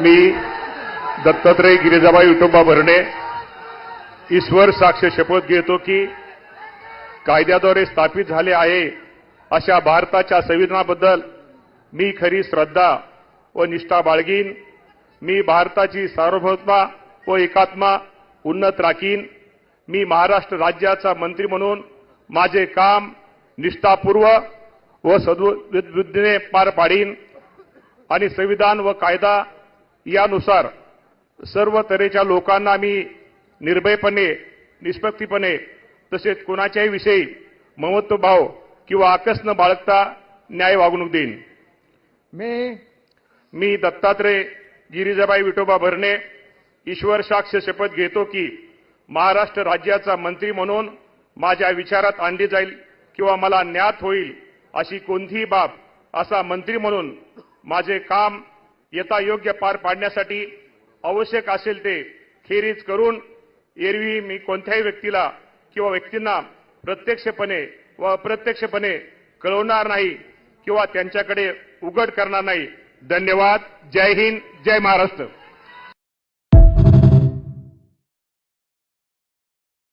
मी दत्तात्रय गिरिजाबाई विठोबा भरणे ईश्वर साक्ष शपथ घेतो की कायद्याद्वारे स्थापित झाले आहे अशा भारताच्या संविधानाबद्दल मी खरी श्रद्धा व निष्ठा बाळगीन। मी भारताची सार्वभौमता व एकात्मा उन्नत राखीन। मी महाराष्ट्र राज्याचा मंत्री म्हणून माझे काम निष्ठापूर्वक व सद्बुद्धीने पार पाडीन आणि संविधान व कायदा यानुसार सर्व तऱ्हेच्या लोकांना मी निर्भयपणे निष्पक्षपणे तसेच कोणाच्याही विषयी ममत्वभाव किंवा आकस न बाळगता न्याय वागणूक देईन। मी दत्तात्रय गिरिजाबाई विठोबा भरणे ईश्वर साक्ष शपथ घेतो की महाराष्ट्र राज्याचा मंत्री म्हणून माझ्या विचारात आणली जाईल किंवा मला ज्ञात होईल अशी कोणतीही बाब असा मंत्री म्हणून माझे काम यथायोग्य पार पाडण्यासाठी आवश्यक असेल ते खेरीज करून एरवी मी कोणत्याही व्यक्तीला किंवा व्यक्तींना प्रत्यक्षपणे व अप्रत्यक्षपणे कळवणार नाही किंवा त्यांच्याकडे उघड करणार नाही। धन्यवाद। जय हिंद, जय महाराष्ट्र।